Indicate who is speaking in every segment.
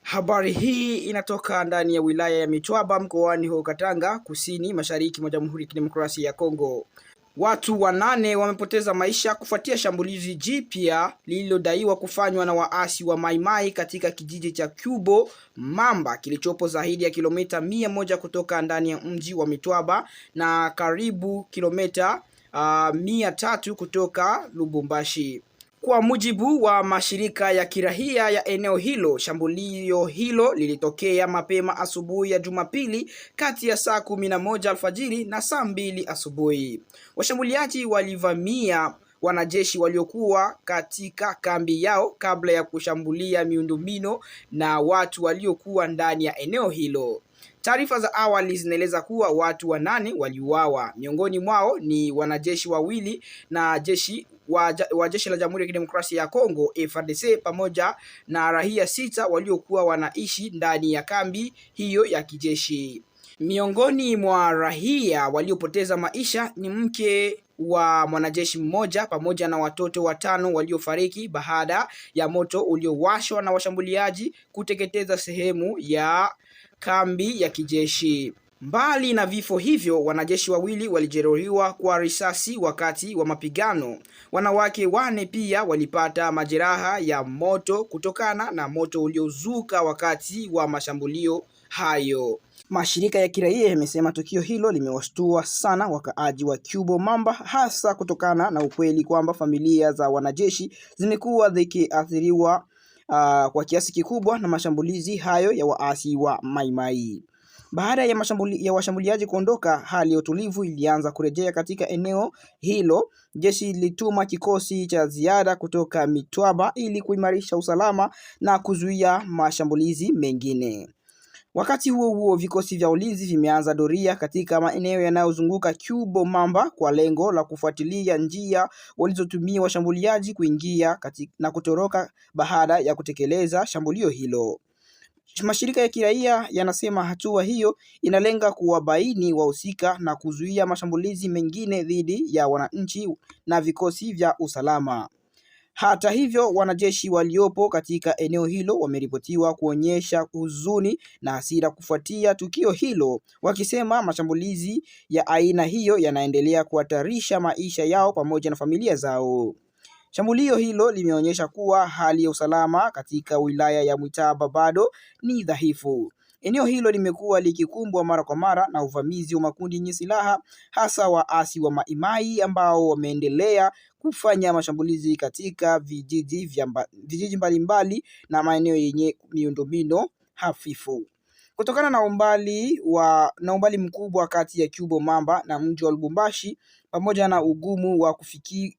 Speaker 1: Habari hii inatoka ndani ya wilaya ya Mitwaba mkoani huko Katanga, kusini mashariki mwa Jamhuri ya Kidemokrasia ya Kongo. Watu 8 wamepoteza maisha kufuatia shambulizi jipya lililodaiwa kufanywa na waasi wa Mai Mai katika kijiji cha Kyubo Mamba kilichopo zaidi ya kilomita 100 kutoka ndani ya mji wa Mitwaba na karibu kilomita 300 kutoka Lubumbashi. Kwa mujibu wa mashirika ya kirahia ya eneo hilo, shambulio hilo lilitokea mapema asubuhi ya Jumapili kati ya saa 11 alfajiri na saa 2 asubuhi. Washambuliaji walivamia wanajeshi waliokuwa katika kambi yao kabla ya kushambulia miundombinu na watu waliokuwa ndani ya eneo hilo. Taarifa za awali zinaeleza kuwa watu 8 waliuawa. Miongoni mwao ni wanajeshi 2 na jeshi la Jamhuri ya Kidemokrasia ya Kongo FARDC pamoja na raia 6 waliokuwa wanaishi ndani ya kambi hiyo ya kijeshi. Miongoni mwa raia waliopoteza maisha ni mke wa mwanajeshi mmoja pamoja na watoto 5 waliofariki baada ya moto uliowashwa na washambuliaji kuteketeza sehemu ya kambi ya kijeshi. Mbali na vifo hivyo, wanajeshi 2 walijeruhiwa kwa risasi wakati wa mapigano. Wanawake 4 pia walipata majeraha ya moto kutokana na moto uliozuka wakati wa mashambulio hayo. Mashirika ya kiraia yamesema tukio hilo limewashtua sana wakaaji wa Kyubo Mamba, hasa kutokana na ukweli kwamba familia za wanajeshi zimekuwa zikiathiriwa kwa kiasi kikubwa na mashambulizi hayo ya waasi wa Mai Mai. Baada ya washambuliaji kuondoka, hali ya utulivu ilianza kurejea katika eneo hilo. Jeshi lilituma kikosi cha ziada kutoka Mitwaba ili kuimarisha usalama na kuzuia mashambulizi mengine. Wakati huo huo, vikosi vya ulinzi vimeanza doria katika maeneo yanayozunguka Kyubo Mamba kwa lengo la kufuatilia njia walizotumia washambuliaji kuingia na kutoroka baada ya kutekeleza shambulio hilo. Mashirika ya kiraia yanasema hatua hiyo inalenga kuwabaini wahusika na kuzuia mashambulizi mengine dhidi ya wananchi na vikosi vya usalama. Hata hivyo, wanajeshi waliopo katika eneo hilo wameripotiwa kuonyesha huzuni na hasira kufuatia tukio hilo, wakisema mashambulizi ya aina hiyo yanaendelea kuhatarisha maisha yao pamoja na familia zao. Shambulio hilo limeonyesha kuwa hali ya usalama katika wilaya ya Mitwaba bado ni dhaifu. Eneo hilo limekuwa likikumbwa mara kwa mara na uvamizi wa makundi yenye silaha, hasa waasi wa Mai Mai ambao wameendelea kufanya mashambulizi katika vijiji mbalimbali na maeneo yenye miundombinu hafifu. Kutokana na umbali mkubwa kati ya Kyubo Mamba na mji wa Lubumbashi pamoja na ugumu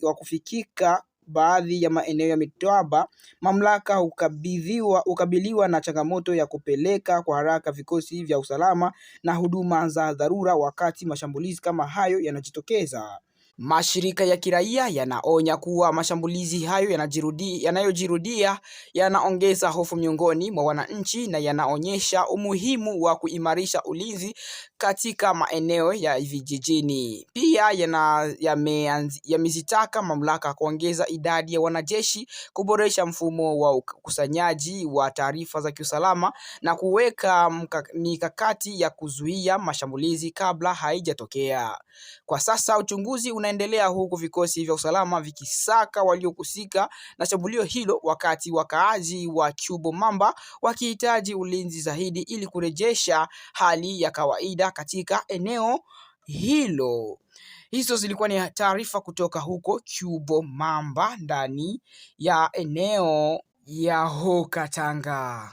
Speaker 1: wa kufikika baadhi ya maeneo ya Mitwaba, mamlaka hukabiliwa na changamoto ya kupeleka kwa haraka vikosi vya usalama na huduma za dharura wakati mashambulizi kama hayo yanajitokeza. Mashirika ya kiraia yanaonya kuwa mashambulizi hayo yanayojirudia yanaongeza hofu miongoni mwa wananchi na yanaonyesha umuhimu wa kuimarisha ulinzi katika maeneo ya vijijini. Pia yamezitaka mamlaka kuongeza idadi ya wanajeshi, kuboresha mfumo wa ukusanyaji wa taarifa za kiusalama na kuweka mikakati ya kuzuia mashambulizi kabla haijatokea. Kwa sasa uchunguzi unaendelea huku vikosi vya usalama vikisaka waliohusika na shambulio hilo, wakati wakaaji wa Kyubo Mamba wakihitaji ulinzi zaidi ili kurejesha hali ya kawaida katika eneo hilo. Hizo zilikuwa ni taarifa kutoka huko Kyubo Mamba ndani ya eneo ya huko Katanga.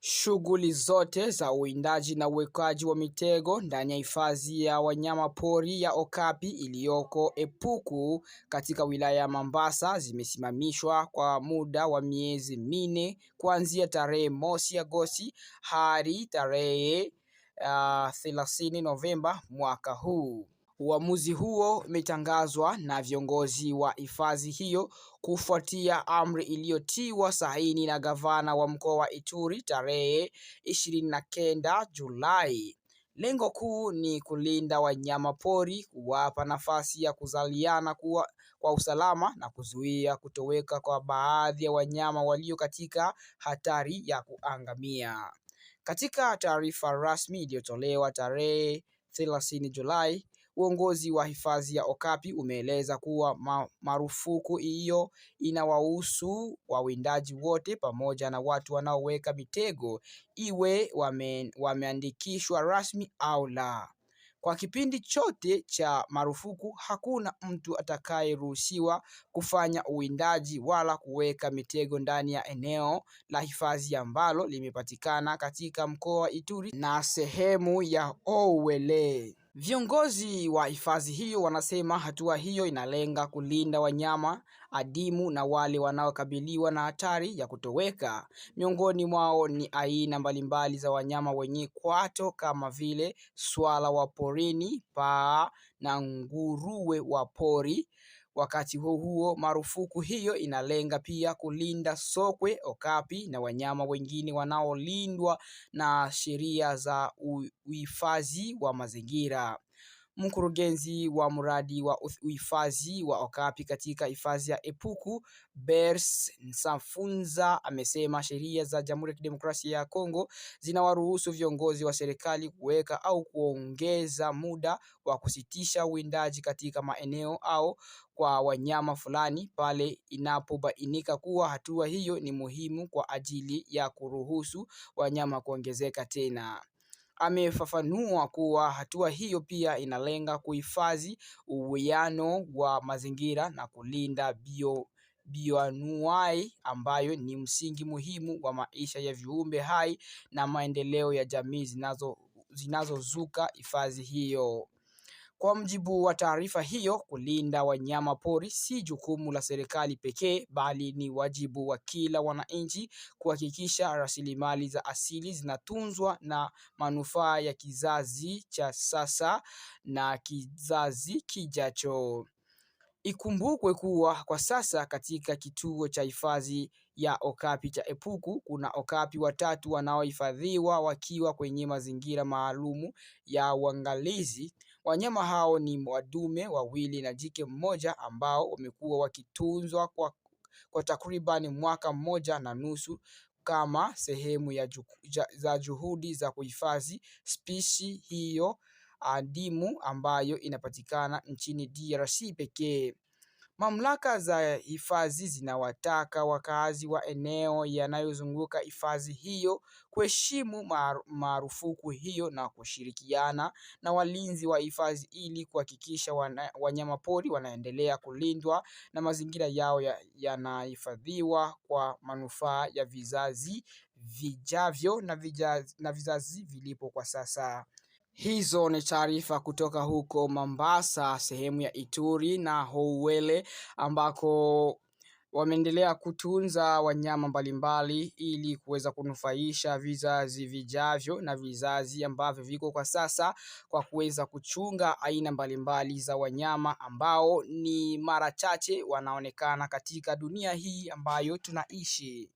Speaker 1: Shughuli zote za uwindaji na uwekaji wa mitego ndani ya hifadhi ya wanyama pori ya Okapi iliyoko Epuku katika wilaya ya Mambasa zimesimamishwa kwa muda wa miezi 4 kuanzia tarehe 1 Agosti hadi tarehe 30 Novemba mwaka huu. Uamuzi huo umetangazwa na viongozi wa hifadhi hiyo kufuatia amri iliyotiwa saini na gavana wa mkoa wa Ituri tarehe 29 Julai. Lengo kuu ni kulinda wanyama pori, kuwapa nafasi ya kuzaliana kwa usalama na kuzuia kutoweka kwa baadhi ya wanyama walio katika hatari ya kuangamia. Katika taarifa rasmi iliyotolewa tarehe 30 Julai, uongozi wa hifadhi ya Okapi umeeleza kuwa marufuku hiyo inawahusu wawindaji wote pamoja na watu wanaoweka mitego, iwe wameandikishwa rasmi au la. Kwa kipindi chote cha marufuku, hakuna mtu atakayeruhusiwa kufanya uwindaji wala kuweka mitego ndani ya eneo la hifadhi ambalo limepatikana katika mkoa wa Ituri na sehemu ya Ouele. Viongozi wa hifadhi hiyo wanasema hatua hiyo inalenga kulinda wanyama adimu na wale wanaokabiliwa na hatari ya kutoweka. Miongoni mwao ni aina mbalimbali za wanyama wenye kwato kama vile swala wa porini, paa na nguruwe wa pori. Wakati huo marufuku hiyo inalenga pia kulinda sokwe, okapi na wanyama wengine wanaolindwa na sheria za uhifadhi wa mazingira. Mkurugenzi wa mradi wa uhifadhi wa Okapi katika hifadhi ya Epuku, Bers Nsafunza, amesema sheria za Jamhuri ya Kidemokrasia ya Kongo zinawaruhusu viongozi wa serikali kuweka au kuongeza muda wa kusitisha uwindaji katika maeneo au kwa wanyama fulani pale inapobainika kuwa hatua hiyo ni muhimu kwa ajili ya kuruhusu wanyama kuongezeka tena. Amefafanua kuwa hatua hiyo pia inalenga kuhifadhi uwiano wa mazingira na kulinda bioanuwai ambayo ni msingi muhimu wa maisha ya viumbe hai na maendeleo ya jamii zinazozuka hifadhi hiyo. Kwa mjibu wa taarifa hiyo, kulinda wanyama pori si jukumu la serikali pekee, bali ni wajibu wa kila wananchi kuhakikisha rasilimali za asili zinatunzwa na manufaa ya kizazi cha sasa na kizazi kijacho. Ikumbukwe kuwa kwa sasa katika kituo cha hifadhi ya Okapi cha Epuku kuna okapi watatu wanaohifadhiwa wakiwa kwenye mazingira maalumu ya uangalizi. Wanyama hao ni wadume wawili na jike mmoja ambao wamekuwa wakitunzwa kwa takriban mwaka mmoja na nusu kama sehemu za juhudi za kuhifadhi spishi hiyo adimu ambayo inapatikana nchini DRC pekee. Mamlaka za hifadhi zinawataka wakazi wa eneo yanayozunguka hifadhi hiyo kuheshimu marufuku hiyo na kushirikiana na walinzi wa hifadhi ili kuhakikisha wanyamapori wanaendelea kulindwa na mazingira yao yanahifadhiwa kwa manufaa ya vizazi vijavyo na vizazi vilipo kwa sasa. Hizo ni taarifa kutoka huko Mombasa, sehemu ya Ituri na Ouele, ambako wameendelea kutunza wanyama mbalimbali ili kuweza kunufaisha vizazi vijavyo na vizazi ambavyo viko kwa sasa, kwa kuweza kuchunga aina mbalimbali za wanyama ambao ni mara chache wanaonekana katika dunia hii ambayo tunaishi.